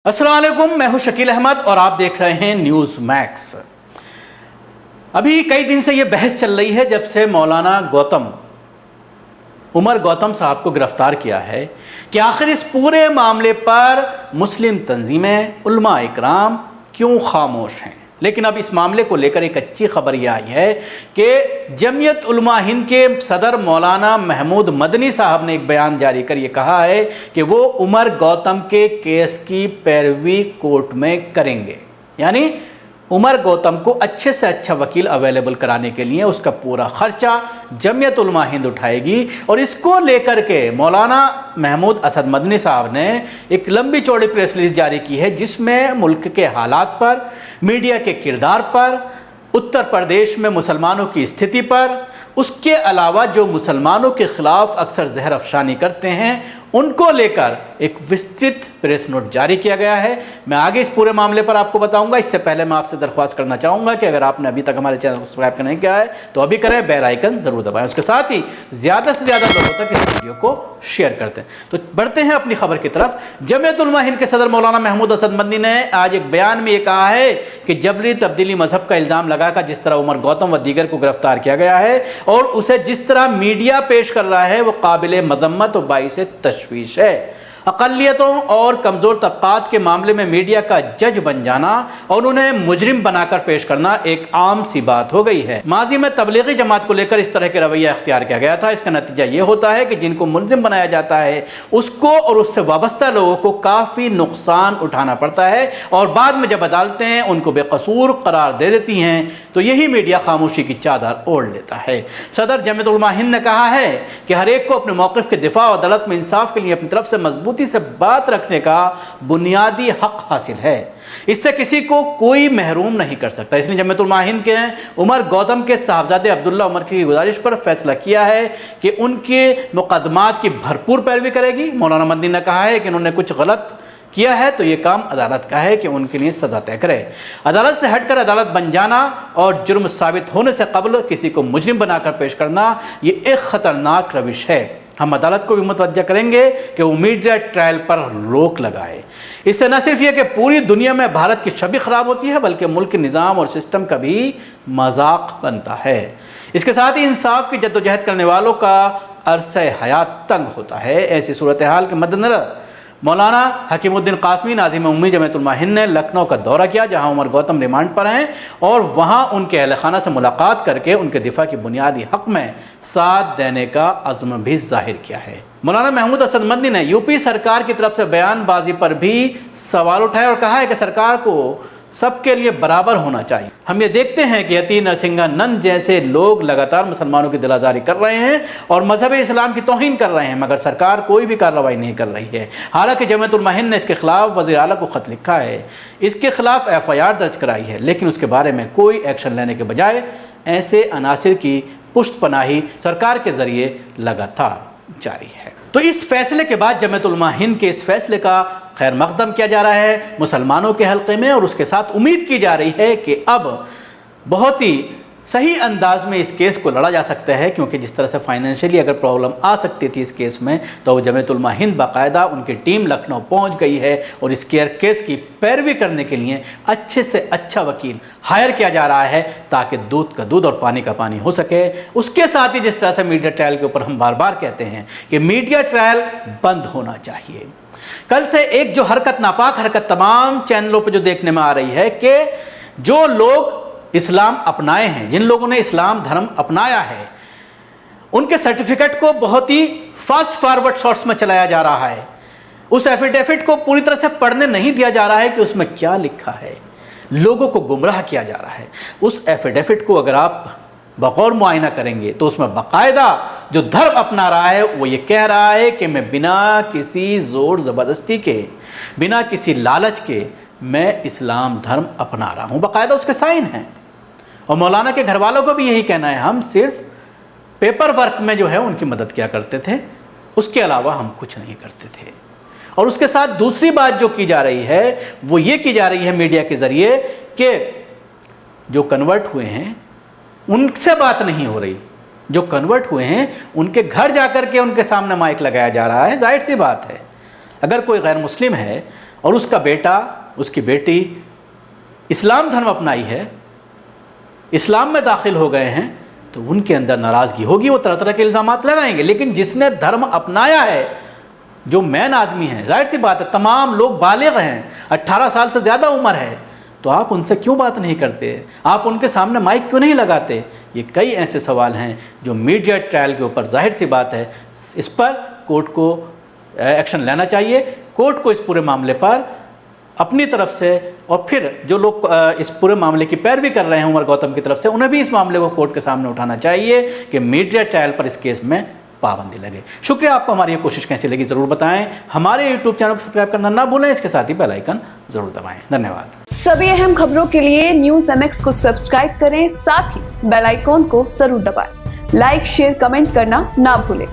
अस्सलाम वालेकुम, मैं हूं शकील अहमद और आप देख रहे हैं न्यूज़ मैक्स। अभी कई दिन से ये बहस चल रही है जब से मौलाना उमर गौतम साहब को गिरफ्तार किया है कि आखिर इस पूरे मामले पर मुस्लिम तंजीमें, उलमा इकराम क्यों खामोश हैं। लेकिन अब इस मामले को लेकर एक अच्छी खबर यह आई है कि जमीयत उलमा हिंद के सदर मौलाना महमूद मदनी साहब ने एक बयान जारी कर ये कहा है कि वो उमर गौतम के केस की पैरवी कोर्ट में करेंगे, यानी उमर गौतम को अच्छे से अच्छा वकील अवेलेबल कराने के लिए उसका पूरा खर्चा जमीयत उलमा हिंद उठाएगी। और इसको लेकर के मौलाना महमूद असद मदनी साहब ने एक लंबी चौड़ी प्रेस रिलीज जारी की है जिसमें मुल्क के हालात पर, मीडिया के किरदार पर, उत्तर प्रदेश में मुसलमानों की स्थिति पर, उसके अलावा जो मुसलमानों के खिलाफ अक्सर जहर अफशानी करते हैं उनको लेकर एक विस्तृत प्रेस नोट जारी किया गया है। मैं आगे इस पूरे मामले पर आपको बताऊंगा। इससे पहले मैं आपसे दरख्वास्त करना चाहूँगा कि अगर आपने अभी तक हमारे चैनल को सब्सक्राइब नहीं किया है तो अभी करें, बेल आइकन ज़रूर दबाएं, उसके साथ ही ज़्यादा से ज़्यादा लोगों तक इस वीडियो को शेयर करते हैं। तो बढ़ते हैं अपनी खबर की तरफ। जमीयत उलमा हिंद के सदर मौलाना महमूद असद मदनी ने आज एक बयान में ये कहा है कि जबरी तब्दीली मजहब का इल्ज़ाम लगाकर जिस तरह उमर गौतम व दीगर को गिरफ्तार किया गया है और उसे जिस तरह मीडिया पेश कर रहा है वो काबिल मदम्मत और बाइस तशवीश है। अक़लियतों और कमज़ोर तबक़ात के मामले में मीडिया का जज बन जाना और उन्हें मुजरिम बनाकर पेश करना एक आम सी बात हो गई है। माजी में तबलीगी जमात को लेकर इस तरह के रवैया इख्तियार किया गया था। इसका नतीजा ये होता है कि जिनको मुलजिम बनाया जाता है उसको और उससे वाबस्ता लोगों को काफ़ी नुकसान उठाना पड़ता है और बाद में जब अदालतें उनको बेकसूर करार दे देती हैं तो यही मीडिया खामोशी की चादर ओढ़ लेता है। सदर जमीयत उलमा हिंद ने कहा है कि हर एक को अपने मौक़िफ़ के दिफा और अदालत में इंसाफ के लिए अपनी तरफ से मजबूती से बात रखने का बुनियादी हक हासिल है। इससे किसी को कोई महरूम नहीं कर सकता। इसलिए जमीयत उलमा हिंद के उमर गौतम के साहबजादे अब्दुल्ला उमर की गुजारिश पर फैसला किया है कि उनके मुकदमात की भरपूर पैरवी करेगी। मौलाना मदनी ने कहा है कि उन्होंने कुछ गलत किया है तो ये काम अदालत का है कि उनके लिए सज़ा तय करे। अदालत से हटकर अदालत बन जाना और जुर्म साबित होने से कबल किसी को मुजरिम बनाकर पेश करना ये एक ख़तरनाक रविश है। हम अदालत को भी मुतवज्जा करेंगे कि वो मीडिया ट्रायल पर रोक लगाए। इससे न सिर्फ ये कि पूरी दुनिया में भारत की छवि ख़राब होती है बल्कि मुल्क के निज़ाम और सिस्टम का भी मजाक बनता है। इसके साथ ही इंसाफ की जद्दोजहद करने वालों का अरसे हयात तंग होता है। ऐसी सूरत हाल के मद्देनज़र मौलाना हकीमुद्दीन कासमी नाज़िम उम्मी जमीयत उलमा हिंद ने लखनऊ का दौरा किया जहां उमर गौतम रिमांड पर हैं और वहां उनके अहल खाना से मुलाकात करके उनके दिफा की बुनियादी हक में साथ देने का अज़्म भी जाहिर किया है। मौलाना महमूद असद मदनी ने यूपी सरकार की तरफ से बयानबाजी पर भी सवाल उठाए और कहा है कि सरकार को सबके लिए बराबर होना चाहिए। हम ये देखते हैं कि यती नरसिंहानंद जैसे लोग लगातार मुसलमानों की दिलाजारी कर रहे हैं और मजहब इस्लाम की तौहीन कर रहे हैं मगर सरकार कोई भी कार्रवाई नहीं कर रही है। हालांकि जमीयत उलमा हिंद ने इसके खिलाफ वज़ीर आला को ख़त लिखा है, इसके खिलाफ FIR दर्ज कराई है, लेकिन उसके बारे में कोई एक्शन लेने के बजाय ऐसे अनासिर की पुष्ट पनाही सरकार के ज़रिए लगातार जारी है। तो इस फैसले के बाद जमीयत उलमा हिंद के इस फैसले का खैर मकदम किया जा रहा है मुसलमानों के हल्के में और उसके साथ उम्मीद की जा रही है कि अब बहुत ही सही अंदाज में इस केस को लड़ा जा सकता है, क्योंकि जिस तरह से फाइनेंशियली अगर प्रॉब्लम आ सकती थी इस केस में तो जमीयत उलमा हिंद बाकायदा उनकी टीम लखनऊ पहुंच गई है और इस केस की पैरवी करने के लिए अच्छे से अच्छा वकील हायर किया जा रहा है ताकि दूध का दूध और पानी का पानी हो सके। उसके साथ ही जिस तरह से मीडिया ट्रायल के ऊपर हम बार बार कहते हैं कि मीडिया ट्रायल बंद होना चाहिए। कल से एक जो हरकत, नापाक हरकत तमाम चैनलों पर जो देखने में आ रही है कि जो लोग इस्लाम अपनाए हैं, जिन लोगों ने इस्लाम धर्म अपनाया है उनके सर्टिफिकेट को बहुत ही फास्ट फॉरवर्ड शॉर्ट्स में चलाया जा रहा है। उस एफिडेविट को पूरी तरह से पढ़ने नहीं दिया जा रहा है कि उसमें क्या लिखा है, लोगों को गुमराह किया जा रहा है। उस एफिडेविट को अगर आप बगौर मुआयना करेंगे तो उसमें बाकायदा जो धर्म अपना रहा है वो ये कह रहा है कि मैं बिना किसी ज़ोर ज़बरदस्ती के, बिना किसी लालच के मैं इस्लाम धर्म अपना रहा हूँ। बाकायदा उसके साइन हैं और मौलाना के घर वालों को भी यही कहना है, हम सिर्फ पेपर वर्क में जो है उनकी मदद किया करते थे, उसके अलावा हम कुछ नहीं करते थे। और उसके साथ दूसरी बात जो की जा रही है वो ये की जा रही है मीडिया के ज़रिए कि जो कन्वर्ट हुए हैं उनसे बात नहीं हो रही, जो कन्वर्ट हुए हैं उनके घर जाकर के उनके सामने माइक लगाया जा रहा है। जाहिर सी बात है अगर कोई गैर मुस्लिम है और उसका बेटा, उसकी बेटी इस्लाम धर्म अपनाई है, इस्लाम में दाखिल हो गए हैं, तो उनके अंदर नाराज़गी होगी, वो तरह तरह के इल्ज़ामात लगाएंगे। लेकिन जिसने धर्म अपनाया है, जो मैन आदमी है, जाहिर सी बात है तमाम लोग बालिग़ हैं, 18 साल से ज़्यादा उम्र है, तो आप उनसे क्यों बात नहीं करते? आप उनके सामने माइक क्यों नहीं लगाते? ये कई ऐसे सवाल हैं जो मीडिया ट्रायल के ऊपर, जाहिर सी बात है इस पर कोर्ट को एक्शन लेना चाहिए। कोर्ट को इस पूरे मामले पर अपनी तरफ से, और फिर जो लोग इस पूरे मामले की पैरवी कर रहे हैं उमर गौतम की तरफ से, उन्हें भी इस मामले को कोर्ट के सामने उठाना चाहिए कि मीडिया ट्रायल पर इस केस में पाबंदी लगे। शुक्रिया। आपको हमारी ये कोशिश कैसी लगी ज़रूर बताएं। हमारे यूट्यूब चैनल को सब्सक्राइब करना ना भूलें, इसके साथ ही बेल आइकन ज़रूर दबाएं। धन्यवाद। सभी अहम खबरों के लिए न्यूज़ MX को सब्सक्राइब करें, साथ ही बेल आइकॉन को जरूर दबाएं। लाइक, शेयर, कमेंट करना ना भूलें।